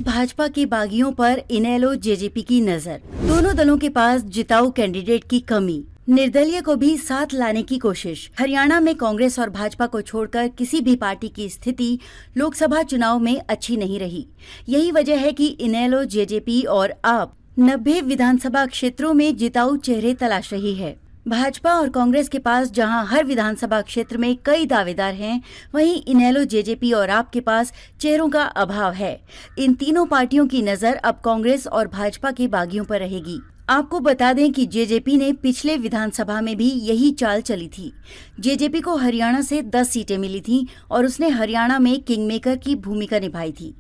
भाजपा के बागियों पर इनेलो जेजेपी की नजर। दोनों दलों के पास जिताऊ कैंडिडेट की कमी, निर्दलीय को भी साथ लाने की कोशिश। हरियाणा में कांग्रेस और भाजपा को छोड़कर किसी भी पार्टी की स्थिति लोकसभा चुनाव में अच्छी नहीं रही। यही वजह है कि इनेलो जेजेपी और आप 90 विधानसभा क्षेत्रों में जिताऊ चेहरे तलाश रही है। भाजपा और कांग्रेस के पास जहां हर विधानसभा क्षेत्र में कई दावेदार हैं, वहीं इनेलो जेजेपी और आप के पास चेहरों का अभाव है। इन तीनों पार्टियों की नजर अब कांग्रेस और भाजपा के बागियों पर रहेगी। आपको बता दें कि जेजेपी ने पिछले विधानसभा में भी यही चाल चली थी। जेजेपी को हरियाणा से 10 सीटें मिली थीं और उसने हरियाणा में किंगमेकर की भूमिका निभाई थी।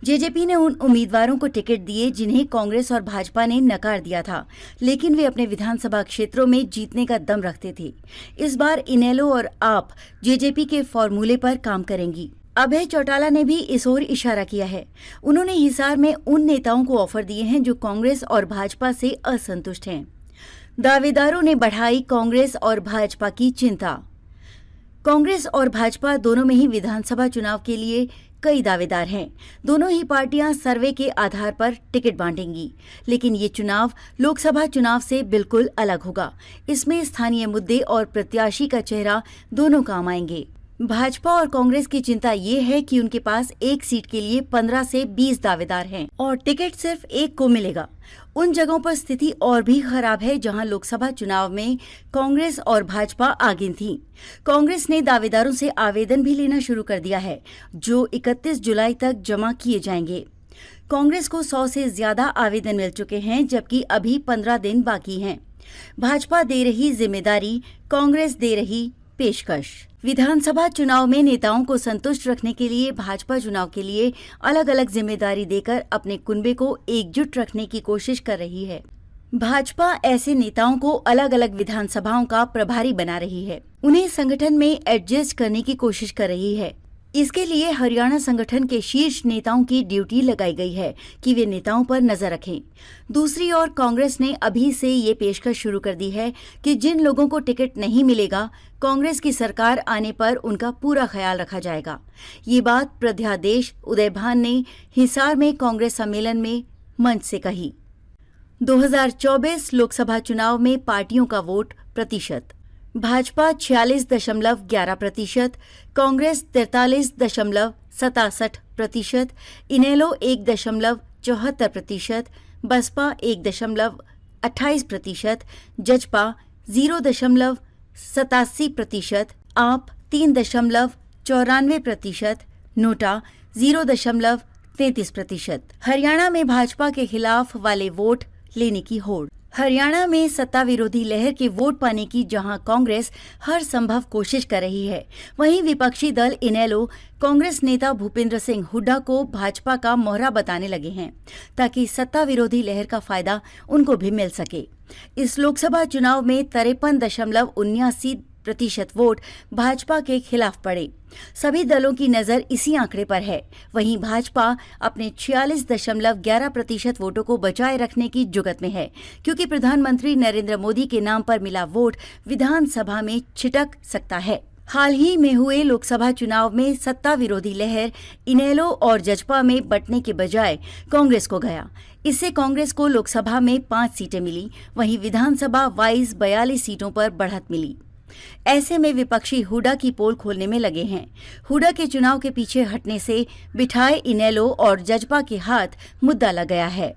जेजेपी ने उन उम्मीदवारों को टिकट दिए जिन्हें कांग्रेस और भाजपा ने नकार दिया था, लेकिन वे अपने विधानसभा क्षेत्रों में जीतने का दम रखते थे। इस बार इनेलो और आप जेजेपी के फॉर्मूले पर काम करेंगी। अभय चौटाला ने भी इस ओर इशारा किया है। उन्होंने हिसार में उन नेताओं को ऑफर दिए हैं जो कांग्रेस और भाजपा से असंतुष्ट हैं। दावेदारों ने बढ़ाई कांग्रेस और भाजपा की चिंता। कांग्रेस और भाजपा दोनों में ही विधानसभा चुनाव के लिए कई दावेदार हैं। दोनों ही पार्टियां सर्वे के आधार पर टिकट बांटेंगी, लेकिन ये चुनाव लोकसभा चुनाव से बिल्कुल अलग होगा। इसमें स्थानीय मुद्दे और प्रत्याशी का चेहरा दोनों काम आएंगे। भाजपा और कांग्रेस की चिंता ये है कि उनके पास एक सीट के लिए 15 से 20 दावेदार हैं और टिकट सिर्फ एक को मिलेगा। उन जगहों पर स्थिति और भी खराब है जहां लोकसभा चुनाव में कांग्रेस और भाजपा आगे थीं। कांग्रेस ने दावेदारों से आवेदन भी लेना शुरू कर दिया है, जो 31 जुलाई तक जमा किए जाएंगे। कांग्रेस को 100 से ज्यादा आवेदन मिल चुके हैं, जबकि अभी 15 दिन बाकी हैं। भाजपा दे रही जिम्मेदारी, कांग्रेस दे रही पेशकश। विधानसभा चुनाव में नेताओं को संतुष्ट रखने के लिए भाजपा चुनाव के लिए अलग अलग जिम्मेदारी देकर अपने कुनबे को एकजुट रखने की कोशिश कर रही है। भाजपा ऐसे नेताओं को अलग अलग विधानसभाओं का प्रभारी बना रही है, उन्हें संगठन में एडजस्ट करने की कोशिश कर रही है। इसके लिए हरियाणा संगठन के शीर्ष नेताओं की ड्यूटी लगाई गई है कि वे नेताओं पर नजर रखें। दूसरी ओर कांग्रेस ने अभी से ये पेशकश शुरू कर दी है कि जिन लोगों को टिकट नहीं मिलेगा, कांग्रेस की सरकार आने पर उनका पूरा ख्याल रखा जाएगा। ये बात प्रध्यादेश उदय भान ने हिसार में कांग्रेस सम्मेलन में मंच से कही। 2024 लोकसभा चुनाव में पार्टियों का वोट प्रतिशत: भाजपा 46.11%, कांग्रेस 43.67%, इनेलो 1.74%, बसपा 1.28%, जजपा 0.87%, आप 3.94%, नोटा 0.33%। हरियाणा में भाजपा के खिलाफ वाले वोट लेने की होड़। हरियाणा में सत्ता विरोधी लहर के वोट पाने की जहां कांग्रेस हर संभव कोशिश कर रही है, वहीं विपक्षी दल इनेलो कांग्रेस नेता भूपेंद्र सिंह हुड्डा को भाजपा का मोहरा बताने लगे हैं, ताकि सत्ता विरोधी लहर का फायदा उनको भी मिल सके। इस लोकसभा चुनाव में 53.79% वोट भाजपा के खिलाफ पड़े। सभी दलों की नजर इसी आंकड़े पर है। वहीं भाजपा अपने 46.11% वोटों को बचाए रखने की जुगत में है, क्योंकि प्रधानमंत्री नरेंद्र मोदी के नाम पर मिला वोट विधानसभा में छिटक सकता है। हाल ही में हुए लोकसभा चुनाव में सत्ता विरोधी लहर इनेलो और जजपा में बंटने के बजाय कांग्रेस को गया। इससे कांग्रेस को लोकसभा में 5 सीटें मिली, वहीं विधानसभा वाइज 42 सीटों पर बढ़त मिली। ऐसे में विपक्षी हुड्डा की पोल खोलने में लगे हैं। हुड्डा के चुनाव के पीछे हटने से बिठाए इनेलो और जजपा के हाथ मुद्दा लग गया है।